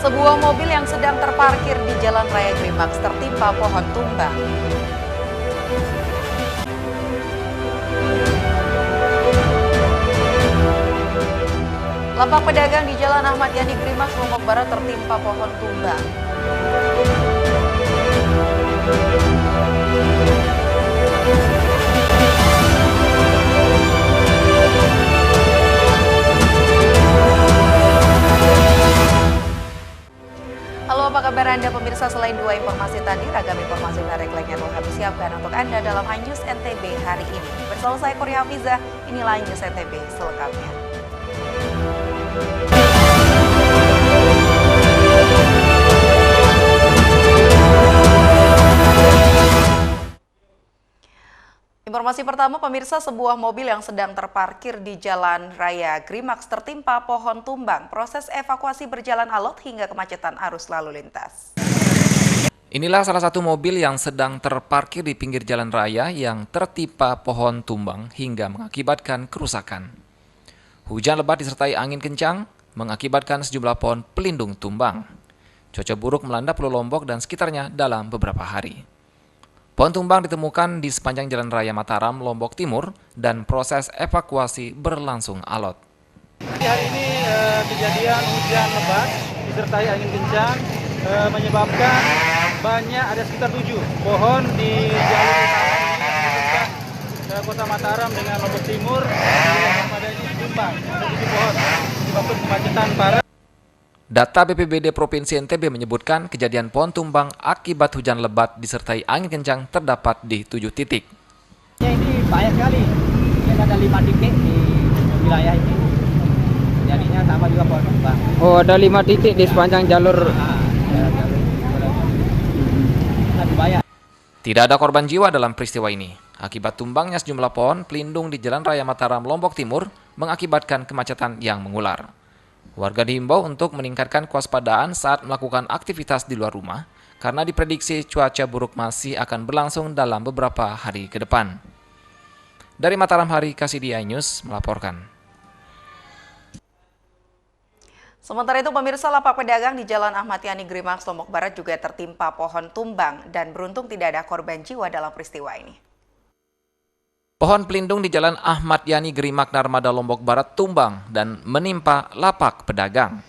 Sebuah mobil yang sedang terparkir di Jalan Raya Grimaks tertimpa pohon tumbang. Lapak pedagang di Jalan Ahmad Yani Grimaks, Lombok Barat tertimpa pohon tumbang. Halo, apa kabar Anda pemirsa? Selain dua informasi tadi, ragam informasi menarik lainnya telah kami siapkan untuk Anda dalam iNews NTB hari ini. Bersama saya Korea Hafiza, inilah iNews NTB selengkapnya. Informasi pertama, pemirsa, sebuah mobil yang sedang terparkir di Jalan Raya Grimaks tertimpa pohon tumbang. Proses evakuasi berjalan alot hingga kemacetan arus lalu lintas. Inilah salah satu mobil yang sedang terparkir di pinggir jalan raya yang tertimpa pohon tumbang hingga mengakibatkan kerusakan. Hujan lebat disertai angin kencang mengakibatkan sejumlah pohon pelindung tumbang. Cuaca buruk melanda Pulau Lombok dan sekitarnya dalam beberapa hari. Pohon tumbang ditemukan di sepanjang Jalan Raya Mataram, Lombok Timur, dan proses evakuasi berlangsung alot. Hari ini kejadian hujan lebat disertai angin kencang menyebabkan ada sekitar 7 pohon di jalur utama ini ke Kota Mataram dengan Lombok Timur pada ini tumbang. Ada 7 pohon menyebabkan kemacetan parah. Data BPBD Provinsi NTB menyebutkan kejadian pohon tumbang akibat hujan lebat disertai angin kencang terdapat di 7 titik. Ini banyak sekali, ada 5 titik di wilayah ini, jadinya sama juga pohon tumbang. Oh, ada 5 titik di sepanjang jalur. Tidak ada korban jiwa dalam peristiwa ini. Akibat tumbangnya sejumlah pohon pelindung di Jalan Raya Mataram, Lombok Timur mengakibatkan kemacetan yang mengular. Warga diimbau untuk meningkatkan kewaspadaan saat melakukan aktivitas di luar rumah karena diprediksi cuaca buruk masih akan berlangsung dalam beberapa hari ke depan. Dari Mataram, Hari Kasidi iNews melaporkan. Sementara itu, pemirsa, lapak pedagang di Jalan Ahmad Yani Grimaks, Lombok Barat juga tertimpa pohon tumbang dan beruntung tidak ada korban jiwa dalam peristiwa ini. Pohon pelindung di Jalan Ahmad Yani Grimaks, Narmada, Lombok Barat tumbang dan menimpa lapak pedagang.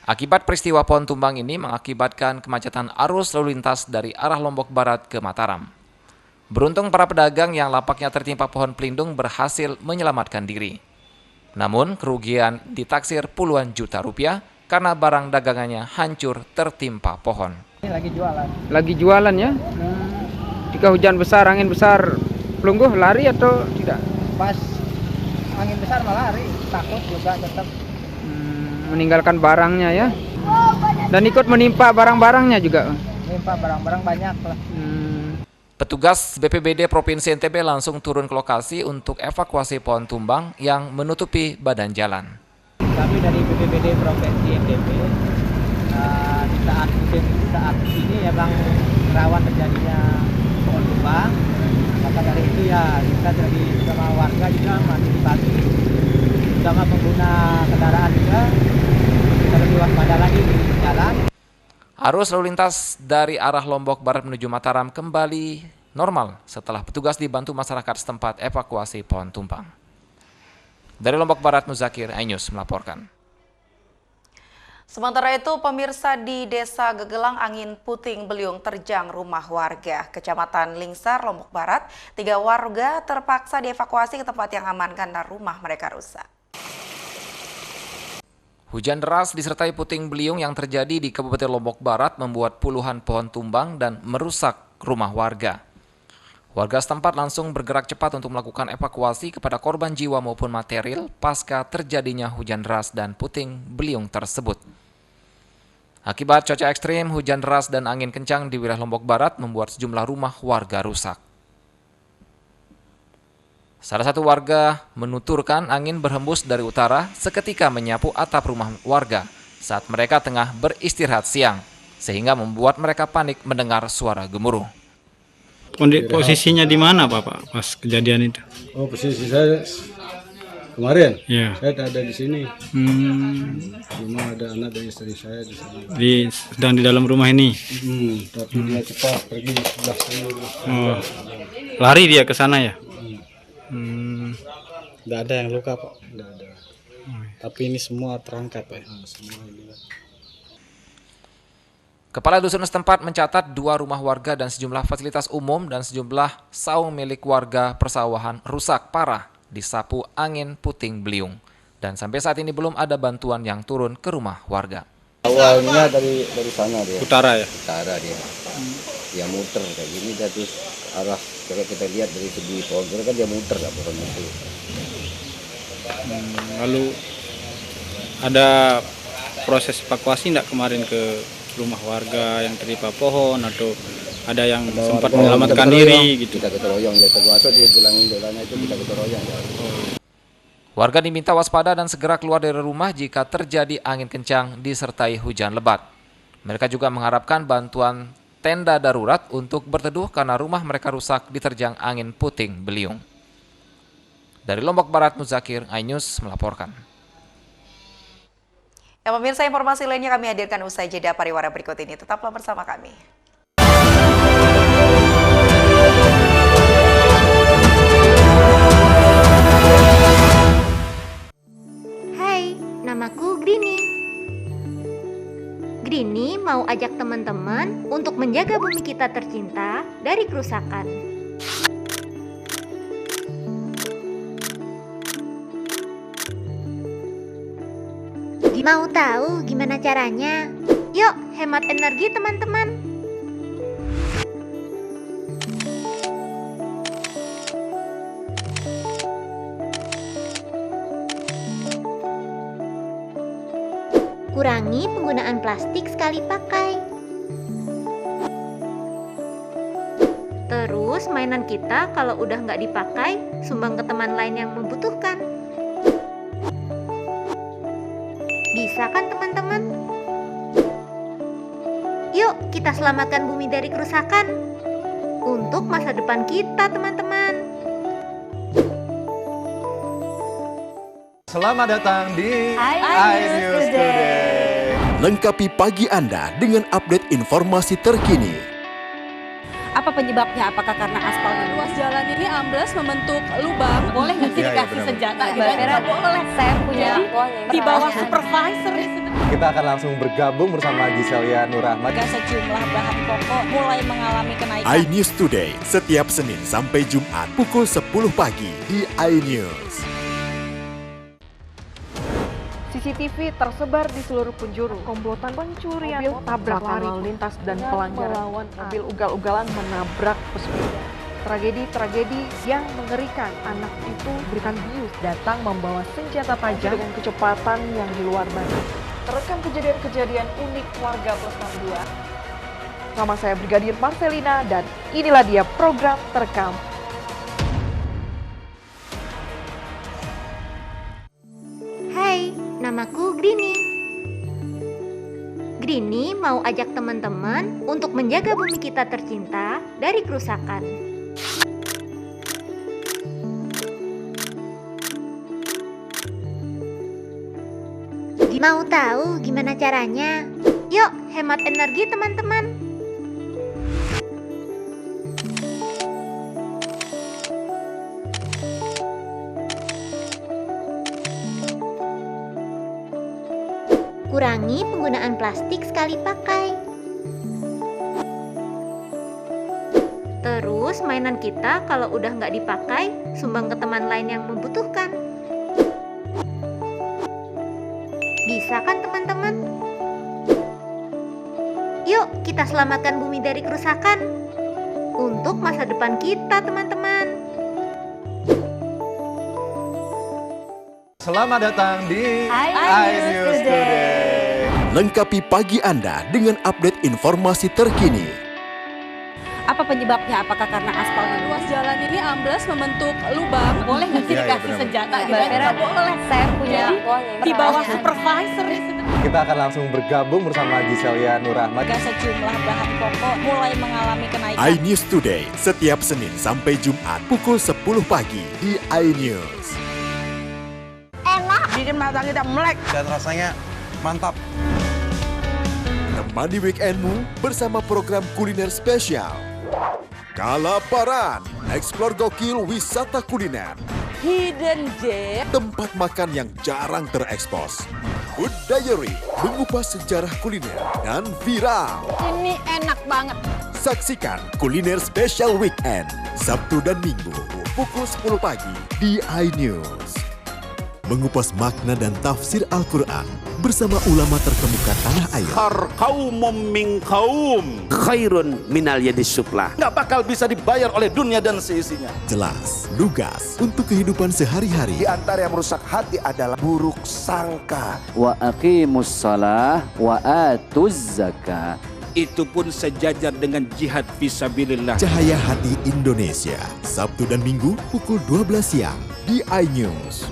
Akibat peristiwa pohon tumbang ini mengakibatkan kemacetan arus lalu lintas dari arah Lombok Barat ke Mataram. Beruntung para pedagang yang lapaknya tertimpa pohon pelindung berhasil menyelamatkan diri. Namun kerugian ditaksir puluhan juta rupiah karena barang dagangannya hancur tertimpa pohon. Ini lagi jualan. Lagi jualan ya? Jika hujan besar, angin besar, pelungguh lari atau tidak? Pas angin besar malah lari, takut juga tetap. Meninggalkan barangnya ya? Dan ikut menimpa barang-barangnya juga? Menimpa barang-barang banyak lah. Petugas BPBD Provinsi NTB langsung turun ke lokasi untuk evakuasi pohon tumbang yang menutupi badan jalan. Kami dari BPBD Provinsi NTB di saat ini memang rawan terjadinya pohon tumbang. Maka dari itu ya kita dari bersama warga juga mengantisipasi, terutama pengguna kendaraan juga kita lebih waspada lagi di jalan. Arus lalu lintas dari arah Lombok Barat menuju Mataram kembali normal setelah petugas dibantu masyarakat setempat evakuasi pohon tumbang. Dari Lombok Barat, Muzakir, iNews melaporkan. Sementara itu, pemirsa, di Desa Gegelang angin puting beliung terjang rumah warga Kecamatan Lingsar, Lombok Barat. 3 warga terpaksa dievakuasi ke tempat yang aman karena rumah mereka rusak. Hujan deras disertai puting beliung yang terjadi di Kabupaten Lombok Barat membuat puluhan pohon tumbang dan merusak rumah warga. Warga setempat langsung bergerak cepat untuk melakukan evakuasi kepada korban jiwa maupun material pasca terjadinya hujan deras dan puting beliung tersebut. Akibat cuaca ekstrim, hujan deras dan angin kencang di wilayah Lombok Barat membuat sejumlah rumah warga rusak. Salah satu warga menuturkan angin berhembus dari utara seketika menyapu atap rumah warga saat mereka tengah beristirahat siang, sehingga membuat mereka panik mendengar suara gemuruh. Posisinya di mana Bapak pas kejadian itu? Oh, posisi saya Kemarin Iya. saya tak ada di sini, cuma ada anak dan istri saya di sini. Sedang di dalam rumah ini. Tapi dia cepat pergi sebelah sini. Oh. Lari dia ke sana ya? Tidak ada yang luka Pak. Tidak ada. Tapi ini semua terangkat Pak. Semua ini. Kepala dusun setempat mencatat 2 rumah warga dan sejumlah fasilitas umum dan sejumlah saung milik warga persawahan rusak parah disapu angin puting beliung. Dan sampai saat ini belum ada bantuan yang turun ke rumah warga. Awalnya dari sana dia. Utara ya? Utara dia. Dia muter kayak gini dia terus arah kayak kita lihat dari segi pohon kan dia muter lah pohon itu. Lalu ada proses evakuasi enggak kemarin ke rumah warga yang tertimpa pohon atau ada yang sempat menyelamatkan diri gitu? Kita keteroyong ya termasuk dia bilangin dolanya itu kita keteroyong ya. Warga diminta waspada dan segera keluar dari rumah jika terjadi angin kencang disertai hujan lebat. Mereka juga mengharapkan bantuan tenda darurat untuk berteduh karena rumah mereka rusak diterjang angin puting beliung. Dari Lombok Barat, Muzakir, iNews melaporkan. Ya pemirsa, informasi lainnya kami hadirkan usai jeda pariwara berikut ini. Tetaplah bersama kami. Hai, namaku Grini. Grini mau ajak teman-teman untuk menjaga bumi kita tercinta dari kerusakan. Mau tahu gimana caranya? Yuk, hemat energi teman-teman. Kurangi penggunaan plastik sekali pakai. Terus mainan kita kalau udah nggak dipakai, sumbang ke teman lain yang membutuhkan. Bisa kan teman-teman? Yuk kita selamatkan bumi dari kerusakan untuk masa depan kita teman-teman. Selamat datang di iNews Today. Lengkapi pagi Anda dengan update informasi terkini. Apa penyebabnya? Apakah karena aspal ruas jalan ini ambles membentuk lubang? Boleh nggak sih dikasih senjata? Nggak boleh. Saya punya di bawah supervisor. Kita akan langsung bergabung bersama Giselia Nurahmat. Sejumlah bahan pokok mulai mengalami kenaikan. iNews Today setiap Senin sampai Jumat pukul 10 pagi di iNews. CCTV tersebar di seluruh penjuru. Komplotan pencurian mobil, tabrakan lalu lintas dan pelanggaran melawan mobil ugal-ugalan menabrak pesepeda. Tragedi-tragedi yang mengerikan. Anak itu berikan bius datang membawa senjata tajam dengan kecepatan yang di luar batas. Terekam kejadian-kejadian unik warga Plus 62. Nama saya Brigadir Marcelina dan inilah dia program Terekam. Hai, namaku Grini. Grini mau ajak teman-teman untuk menjaga bumi kita tercinta dari kerusakan. Mau tahu gimana caranya? Yuk, hemat energi teman-teman. Kurangi penggunaan plastik sekali pakai. Terus mainan kita kalau udah nggak dipakai, sumbang ke teman lain yang membutuhkan. Bisa kan teman-teman? Yuk kita selamatkan bumi dari kerusakan untuk masa depan kita teman-teman. Selamat datang di iNews Today. Lengkapi pagi Anda dengan update informasi terkini. Apa penyebabnya? Apakah karena aspal ruas jalan ini ambles membentuk lubang? Boleh nggak sih dikasih senjata? Nggak boleh. Saya punya di bawah supervisor. Kita akan langsung bergabung bersama Giselia Nurahmat. Sejumlah bahan pokok mulai mengalami kenaikan. iNews Today setiap Senin sampai Jumat pukul 10 pagi di iNews. mata kita melek. Dan rasanya mantap. Temani weekendmu bersama program kuliner spesial. Kalaparan, eksplor gokil wisata kuliner. Hidden Gem, tempat makan yang jarang terekspos. Food Diary, mengupas sejarah kuliner dan viral. ini enak banget. Saksikan kuliner spesial weekend, Sabtu dan Minggu, pukul 10 pagi di iNews. Mengupas makna dan tafsir Al-Quran bersama ulama terkemuka tanah air. Kaumum min kaum khairun minal yadis suflah. Nggak bakal bisa dibayar oleh dunia dan seisinya. Jelas, lugas untuk kehidupan sehari-hari. Di antara yang merusak hati adalah buruk sangka. Wa aqimus shalah wa atuz zakah. Itu pun sejajar dengan jihad fisabilillah. Cahaya Hati Indonesia, Sabtu dan Minggu pukul 12 siang di iNews.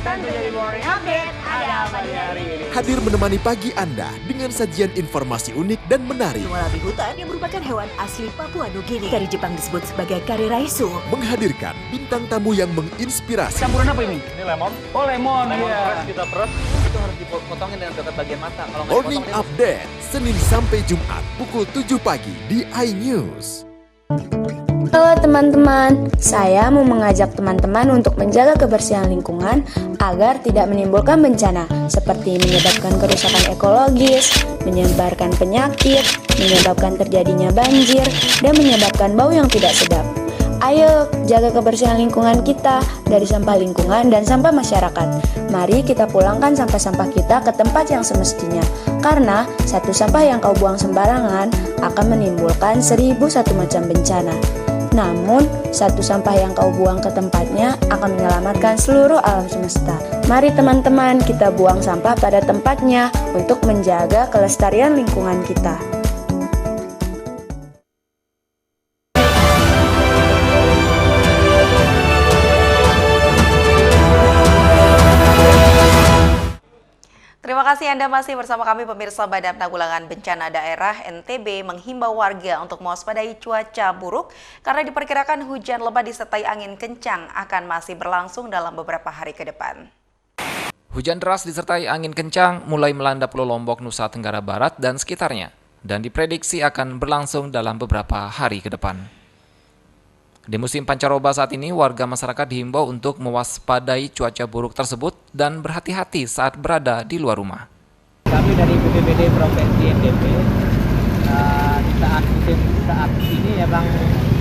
Menjadi morning update, ada apa di hari ini? Hadir menemani pagi Anda dengan sajian informasi unik dan menarik. Wallaby hutan yang merupakan hewan asli Papua Nugini. Dari Jepang disebut sebagai kare raisu. Menghadirkan bintang tamu yang menginspirasi. Campuran apa ini? Ini lemon. Oh lemon, Lemon ya. fresh kita peres. Itu harus dipotongin dengan dekat bagian mata. Kalau nggak Morning dipotong, Update, Senin sampai Jumat pukul 7 pagi di iNews. Halo teman-teman, saya mau mengajak teman-teman untuk menjaga kebersihan lingkungan agar tidak menimbulkan bencana seperti menyebabkan kerusakan ekologis, menyebarkan penyakit, menyebabkan terjadinya banjir, dan menyebabkan bau yang tidak sedap. Ayo jaga kebersihan lingkungan kita dari sampah lingkungan dan sampah masyarakat. Mari kita pulangkan sampah-sampah kita ke tempat yang semestinya. Karena satu sampah yang kau buang sembarangan akan menimbulkan 1001 macam bencana. Namun, satu sampah yang kau buang ke tempatnya akan menyelamatkan seluruh alam semesta. Mari teman-teman kita buang sampah pada tempatnya untuk menjaga kelestarian lingkungan kita. Terima kasih Anda masih bersama kami pemirsa. Badan Penanggulangan Bencana Daerah NTB menghimbau warga untuk mewaspadai cuaca buruk karena diperkirakan hujan lebat disertai angin kencang akan masih berlangsung dalam beberapa hari ke depan. Hujan deras disertai angin kencang mulai melanda Pulau Lombok, Nusa Tenggara Barat dan sekitarnya dan diprediksi akan berlangsung dalam beberapa hari ke depan. Di musim pancaroba saat ini, warga masyarakat dihimbau untuk mewaspadai cuaca buruk tersebut dan berhati-hati saat berada di luar rumah. Kami dari BPBD Provinsi NTB di saat ini memang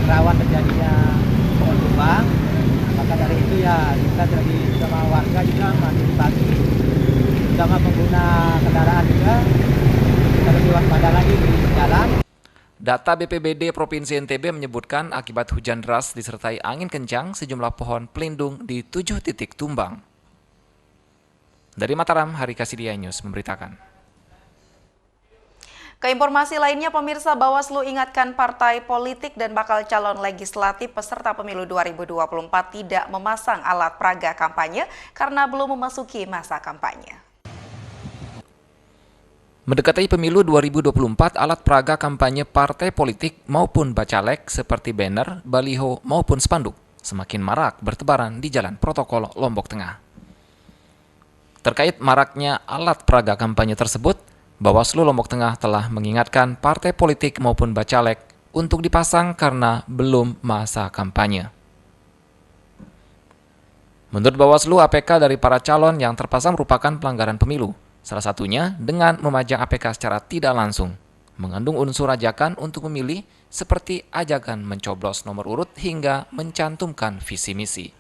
rawan terjadinya pohon tumbang. Maka dari itu ya kita dari sama warga juga mengantisipasi, sama pengguna kendaraan juga kita lebih waspada lagi di jalan. Data BPBD Provinsi NTB menyebutkan akibat hujan deras disertai angin kencang, sejumlah pohon pelindung di 7 titik tumbang. Dari Mataram, Hari Kasidia News memberitakan. Keinformasi lainnya, pemirsa, Bawaslu ingatkan partai politik dan bakal calon legislatif peserta pemilu 2024 tidak memasang alat peraga kampanye karena belum memasuki masa kampanye. Mendekati pemilu 2024, alat peraga kampanye partai politik maupun bacalek seperti banner, baliho maupun spanduk semakin marak bertebaran di jalan protokol Lombok Tengah. Terkait maraknya alat peraga kampanye tersebut, Bawaslu Lombok Tengah telah mengingatkan partai politik maupun bacalek untuk dipasang karena belum masa kampanye. Menurut Bawaslu, APK dari para calon yang terpasang merupakan pelanggaran pemilu. Salah satunya dengan memajang APK secara tidak langsung, mengandung unsur ajakan untuk memilih seperti ajakan mencoblos nomor urut hingga mencantumkan visi misi.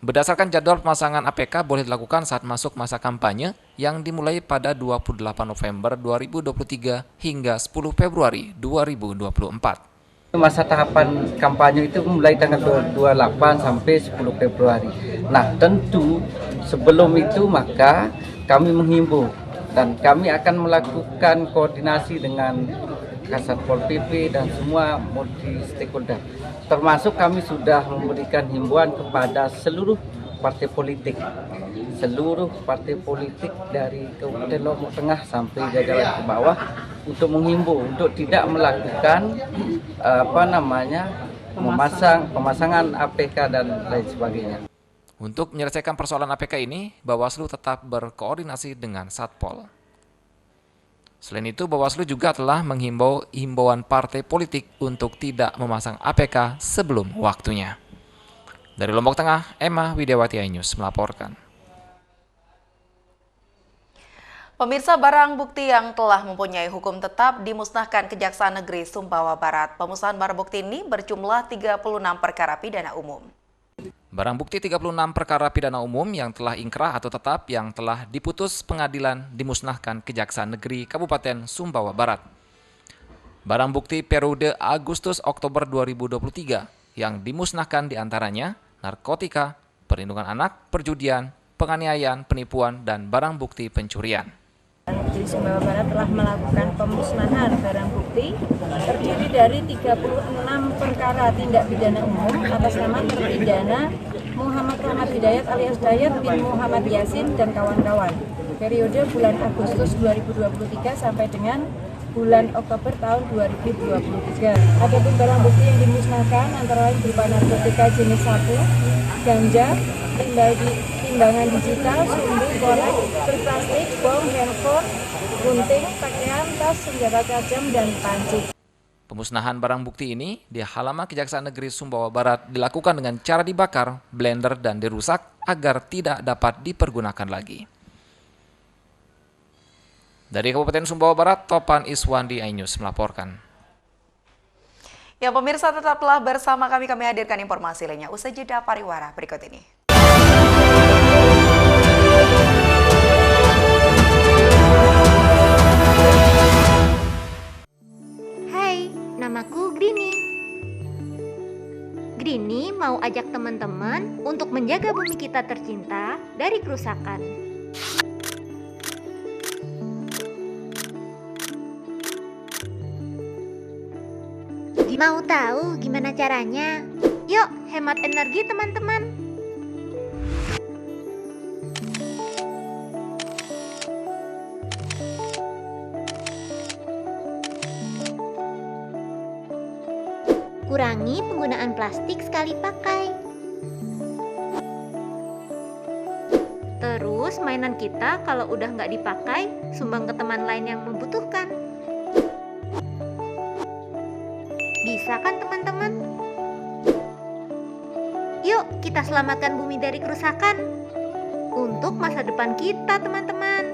Berdasarkan jadwal pemasangan APK boleh dilakukan saat masuk masa kampanye yang dimulai pada 28 November 2023 hingga 10 Februari 2024. Masa tahapan kampanye itu mulai tanggal 28 sampai 10 Februari. Nah, tentu sebelum itu maka kami menghimbau dan kami akan melakukan koordinasi dengan Kasat Pol PP dan semua multi stakeholder. Termasuk kami sudah memberikan himbauan kepada seluruh partai politik. Seluruh partai politik dari Kabupaten Lombok Tengah sampai jajaran ke bawah untuk menghimbau untuk tidak melakukan pemasangan APK dan lain sebagainya. Untuk menyelesaikan persoalan APK ini, Bawaslu tetap berkoordinasi dengan Satpol. Selain itu, Bawaslu juga telah menghimbau himbauan partai politik untuk tidak memasang APK sebelum waktunya. Dari Lombok Tengah, Emma Widiawati iNews melaporkan. Pemirsa, barang bukti yang telah mempunyai hukum tetap dimusnahkan Kejaksaan Negeri Sumbawa Barat. Pemusnahan barang bukti ini berjumlah 36 perkara pidana umum. Barang bukti 36 perkara pidana umum yang telah ingkrah atau tetap yang telah diputus pengadilan dimusnahkan Kejaksaan Negeri Kabupaten Sumbawa Barat. Barang bukti periode Agustus-Oktober 2023 yang dimusnahkan diantaranya narkotika, perlindungan anak, perjudian, penganiayaan, penipuan, dan barang bukti pencurian. Negeri Sumbawa Barat telah melakukan pemusnahan barang bukti terdiri dari 36 perkara tindak pidana umum atas nama terpidana Muhammad Rahmat Hidayat alias Dayat bin Muhammad Yasin dan kawan-kawan periode bulan Agustus 2023 sampai dengan bulan Oktober tahun 2023. Adapun barang bukti yang dimusnahkan antara lain berupa narkotika jenis sabu, ganja, timbangan digital, sumbu, korek, plastik, bom, handphone, gunting, pakaian, tas, senjata tajam, dan panci. Pemusnahan barang bukti ini di halaman Kejaksaan Negeri Sumbawa Barat dilakukan dengan cara dibakar, blender, dan dirusak agar tidak dapat dipergunakan lagi. Dari Kabupaten Sumbawa Barat, Topan Iswandi iNews melaporkan. Ya pemirsa, tetaplah bersama kami hadirkan informasi lainnya usai jeda pariwara berikut ini. Hai, namaku Grini. Grini mau ajak teman-teman untuk menjaga bumi kita tercinta dari kerusakan. Mau tahu gimana caranya? Yuk, hemat energi teman-teman. Kurangi penggunaan plastik sekali pakai. Terus mainan kita kalau udah nggak dipakai, sumbang ke teman lain yang membutuhkan. Bisa kan teman-teman? Yuk kita selamatkan bumi dari kerusakan untuk masa depan kita teman-teman.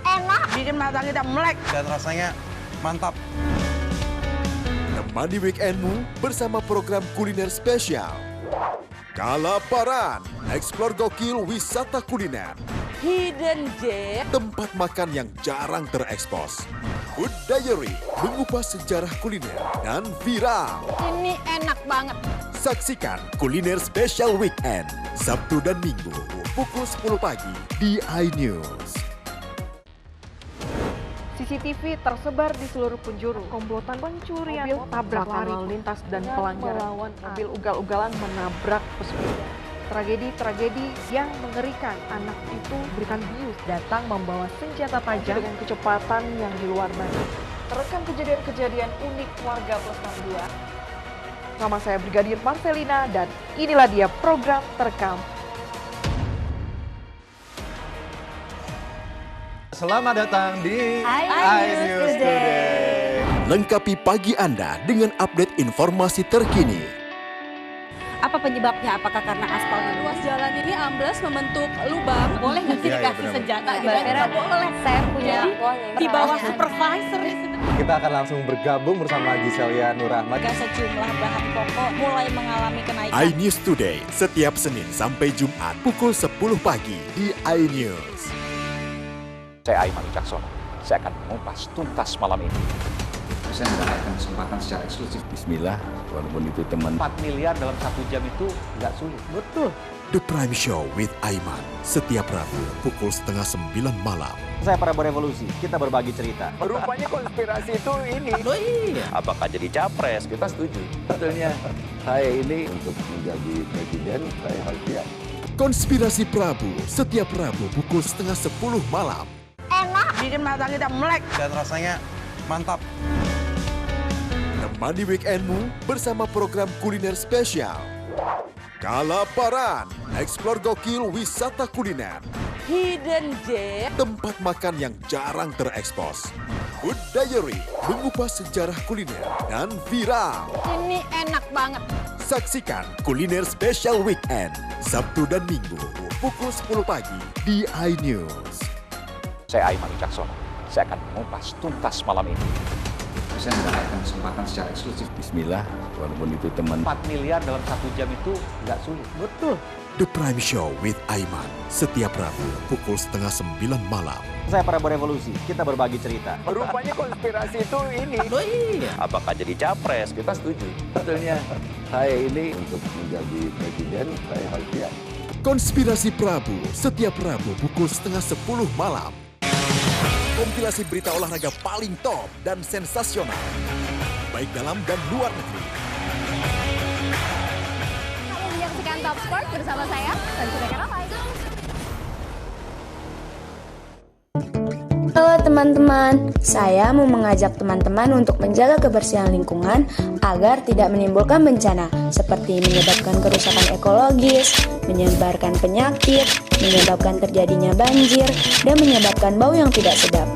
Enak, bikin mata kita melek Dan rasanya mantap. Temani weekendmu bersama program kuliner spesial. Kalaparan, eksplor gokil wisata kuliner. Hidden Gem. Tempat makan yang jarang terekspos. Food Diary, mengupas sejarah kuliner dan viral. Ini enak banget. Saksikan kuliner spesial weekend, Sabtu dan Minggu, pukul 10 pagi di iNews. CCTV tersebar di seluruh penjuru. Komplotan pencurian, mobil tabrak lalu lintas dan pelanggaran. Melawan mobil ugal-ugalan menabrak pesepeda. Tragedi-tragedi yang mengerikan. Anak itu berikan bius datang membawa senjata tajam dengan kecepatan yang di luar batas. Terekam kejadian-kejadian unik warga plus 62. Nama saya Brigadir Marcelina dan inilah dia program terekam. Selamat datang di iNews Today. Lengkapi pagi Anda dengan update informasi terkini. Apa penyebabnya? Apakah karena aspal ruas jalan ini ambles membentuk lubang? Boleh nggak sih dikasih senjata? Nggak boleh. Saya punya di bawah supervisor. Kita akan langsung bergabung bersama Giselia Nur Ahmad. Sejumlah bahan pokok mulai mengalami kenaikan. iNews Today setiap Senin sampai Jumat pukul 10 pagi di iNews. Saya Aiman Wicaksono. Saya akan mengupas tuntas malam ini. Saya mendapatkan kesempatan secara eksklusif. Bismillah, walaupun itu teman. 4 miliar dalam 1 jam itu nggak sulit. Betul. The Prime Show with Aiman setiap Rabu pukul 8:30 malam. Saya Prabowo Revolusi, kita berbagi cerita. Rupanya konspirasi itu ini. Oh iya. Apakah jadi capres? Kita setuju. Sebetulnya saya ini untuk menjadi presiden, saya harus siap. Konspirasi Prabu setiap Rabu pukul 9:30 malam. Enak, bikin mata kita melek. Dan rasanya mantap. Temani weekendmu bersama program kuliner spesial. Kalaparan, eksplor gokil wisata kuliner. Hidden Gem. Tempat makan yang jarang terekspos. Food Diary, mengupas sejarah kuliner dan viral. Ini enak banget. Saksikan kuliner spesial weekend, Sabtu dan Minggu, pukul 10 pagi di iNews. Saya Aiman Wicaksono. Saya akan mengupas tuntas malam ini. Saya mendapatkan kesempatan secara eksklusif. Bismillah, walaupun itu teman. 4 miliar dalam 1 jam itu nggak sulit. Betul. The Prime Show with Aiman, setiap Rabu pukul 8:30 malam. Saya Prabowo Revolusi, kita berbagi cerita. Rupanya konspirasi itu ini. Oh iya. Apakah jadi capres? Kita setuju. Sebetulnya saya ini untuk menjadi presiden, saya harus siap. Konspirasi Prabu, setiap Rabu pukul 9:30 malam. Kompilasi berita olahraga paling top dan sensasional, baik dalam dan luar negeri. Kamu menyaksikan Top Sport bersama saya, Sanjira Karamai. Halo teman-teman, saya mau mengajak teman-teman untuk menjaga kebersihan lingkungan agar tidak menimbulkan bencana seperti menyebabkan kerusakan ekologis, menyebarkan penyakit, menyebabkan terjadinya banjir, dan menyebabkan bau yang tidak sedap.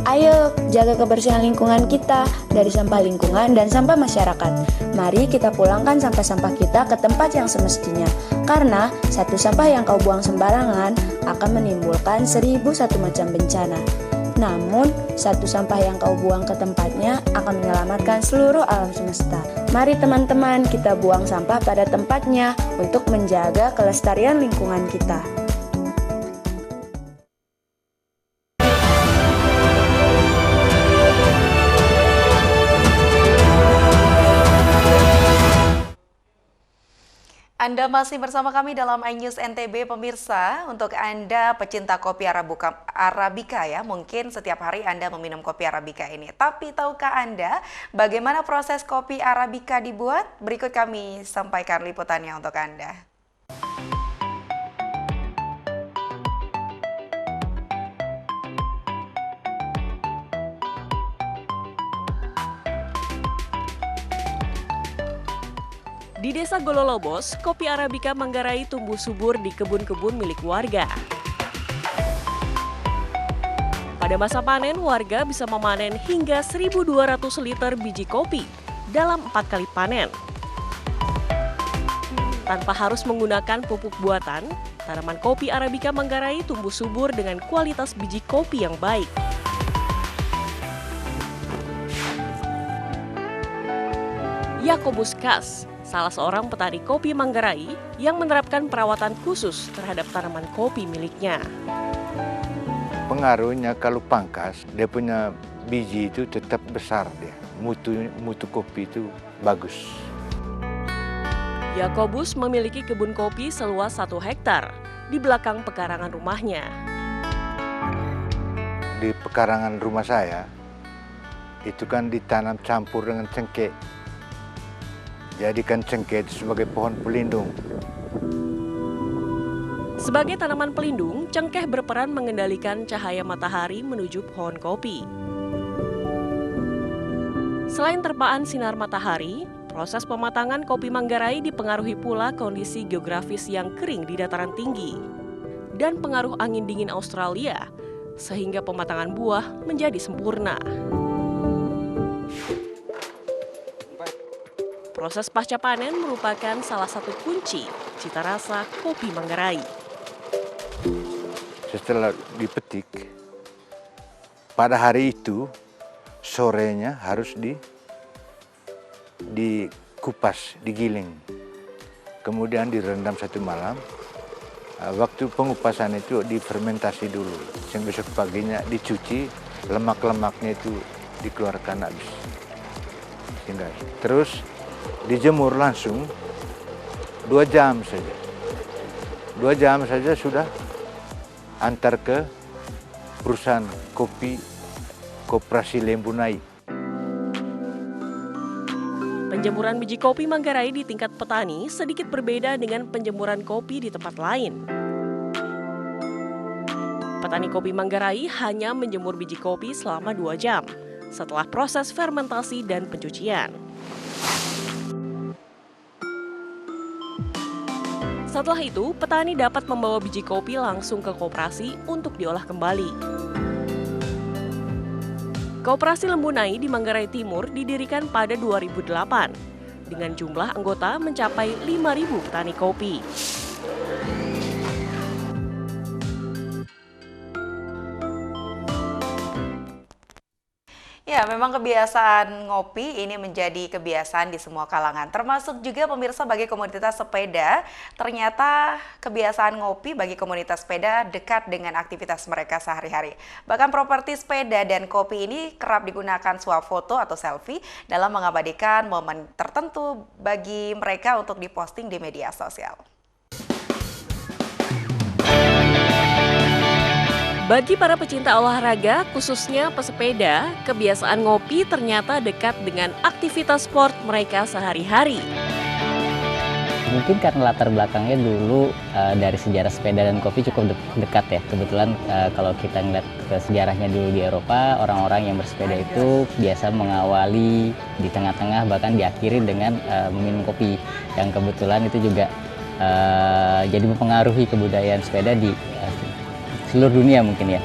Ayo, jaga kebersihan lingkungan kita dari sampah lingkungan dan sampah masyarakat. Mari kita pulangkan sampah-sampah kita ke tempat yang semestinya. Karena satu sampah yang kau buang sembarangan akan menimbulkan 1001 macam bencana. Namun, satu sampah yang kau buang ke tempatnya akan menyelamatkan seluruh alam semesta. Mari teman-teman, kita buang sampah pada tempatnya untuk menjaga kelestarian lingkungan kita. Anda masih bersama kami dalam iNews NTB, pemirsa. Untuk Anda pecinta kopi Arabica ya, mungkin setiap hari Anda meminum kopi Arabica ini. Tapi tahukah Anda bagaimana proses kopi Arabica dibuat? Berikut kami sampaikan liputannya untuk Anda. Di Desa Gololobos, kopi Arabica Manggarai tumbuh subur di kebun-kebun milik warga. Pada masa panen, warga bisa memanen hingga 1.200 liter biji kopi dalam 4 kali panen. Tanpa harus menggunakan pupuk buatan, tanaman kopi Arabica Manggarai tumbuh subur dengan kualitas biji kopi yang baik. Yakobus Kas, salah seorang petani kopi Manggarai yang menerapkan perawatan khusus terhadap tanaman kopi miliknya. Pengaruhnya kalau pangkas, dia punya biji itu tetap besar dia. Mutu kopi itu bagus. Yakobus memiliki kebun kopi seluas 1 hektar di belakang pekarangan rumahnya. Di pekarangan rumah saya, itu kan ditanam campur dengan cengkeh. Jadikan cengkeh itu sebagai pohon pelindung. Sebagai tanaman pelindung, cengkeh berperan mengendalikan cahaya matahari menuju pohon kopi. Selain terpaan sinar matahari, proses pematangan kopi Manggarai dipengaruhi pula kondisi geografis yang kering di dataran tinggi dan pengaruh angin dingin Australia, sehingga pematangan buah menjadi sempurna. Proses pasca panen merupakan salah satu kunci cita rasa kopi Manggarai. Setelah dipetik, pada hari itu sorenya harus dikupas, digiling. Kemudian direndam 1 malam. Waktu pengupasan itu difermentasi dulu. Besok paginya dicuci, lemak-lemaknya itu dikeluarkan habis. Sehingga terus dijemur langsung 2 jam saja. 2 jam saja sudah antar ke perusahaan kopi Koperasi Lembunai. Penjemuran biji kopi Manggarai di tingkat petani sedikit berbeda dengan penjemuran kopi di tempat lain. Petani kopi Manggarai hanya menjemur biji kopi selama 2 jam setelah proses fermentasi dan pencucian. Setelah itu, petani dapat membawa biji kopi langsung ke koperasi untuk diolah kembali. Koperasi Lembunai di Manggarai Timur didirikan pada 2008 dengan jumlah anggota mencapai 5.000 petani kopi. Ya, memang kebiasaan ngopi ini menjadi kebiasaan di semua kalangan, termasuk juga pemirsa bagi komunitas sepeda. Ternyata kebiasaan ngopi bagi komunitas sepeda dekat dengan aktivitas mereka sehari-hari. Bahkan properti sepeda dan kopi ini kerap digunakan swafoto atau selfie dalam mengabadikan momen tertentu bagi mereka untuk diposting di media sosial. Bagi para pecinta olahraga, khususnya pesepeda, kebiasaan ngopi ternyata dekat dengan aktivitas sport mereka sehari-hari. Mungkin karena latar belakangnya dulu dari sejarah sepeda dan kopi cukup dekat ya. Kebetulan kalau kita ngeliat ke sejarahnya dulu di Eropa, orang-orang yang bersepeda itu biasa mengawali di tengah-tengah bahkan diakhiri dengan meminum kopi. Yang kebetulan itu juga jadi mempengaruhi kebudayaan sepeda di seluruh dunia mungkin ya.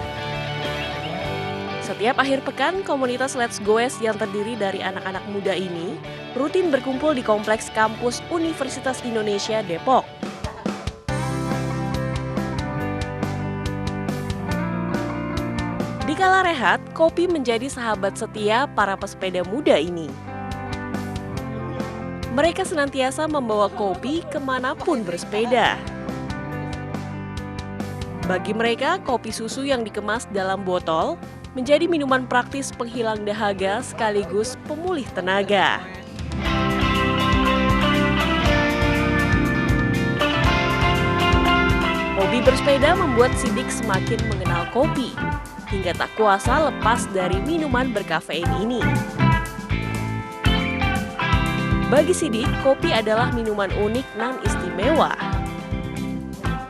Setiap akhir pekan, komunitas Let's Goes yang terdiri dari anak-anak muda ini rutin berkumpul di kompleks kampus Universitas Indonesia Depok. Di kala rehat, kopi menjadi sahabat setia para pesepeda muda ini. Mereka senantiasa membawa kopi kemanapun bersepeda. Bagi mereka, kopi susu yang dikemas dalam botol menjadi minuman praktis penghilang dahaga sekaligus pemulih tenaga. Hobi bersepeda membuat Sidik semakin mengenal kopi, hingga tak kuasa lepas dari minuman berkafein ini. Bagi Sidik, kopi adalah minuman unik dan istimewa.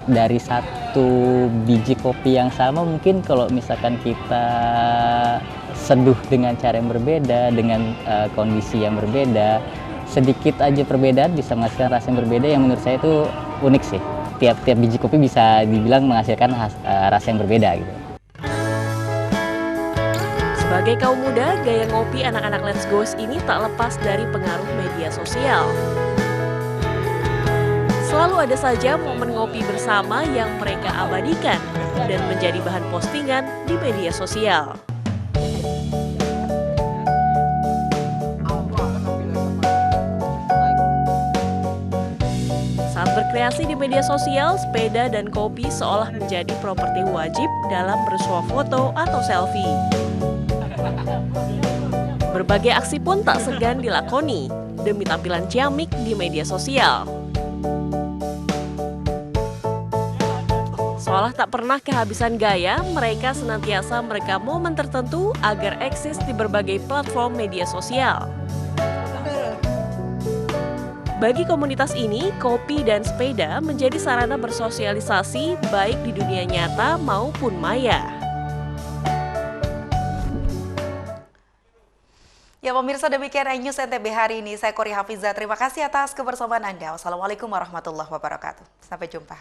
Dari satu biji kopi yang sama mungkin kalau misalkan kita seduh dengan cara yang berbeda, dengan kondisi yang berbeda, sedikit aja perbedaan bisa menghasilkan rasa yang berbeda yang menurut saya itu unik sih. Tiap-tiap biji kopi bisa dibilang menghasilkan rasa yang berbeda gitu. Sebagai kaum muda, gaya ngopi anak-anak Let's Goes ini tak lepas dari pengaruh media sosial. Selalu ada saja momen ngopi bersama yang mereka abadikan dan menjadi bahan postingan di media sosial. Saat berkreasi di media sosial, sepeda dan kopi seolah menjadi properti wajib dalam bersuah foto atau selfie. Berbagai aksi pun tak segan dilakoni demi tampilan ciamik di media sosial. Seolah tak pernah kehabisan gaya, mereka senantiasa merekam momen tertentu agar eksis di berbagai platform media sosial. Bagi komunitas ini, kopi dan sepeda menjadi sarana bersosialisasi baik di dunia nyata maupun maya. Ya pemirsa, demikian iNews NTB hari ini. Saya Kori Hafiza, terima kasih atas kebersamaan Anda. Wassalamualaikum warahmatullahi wabarakatuh. Sampai jumpa.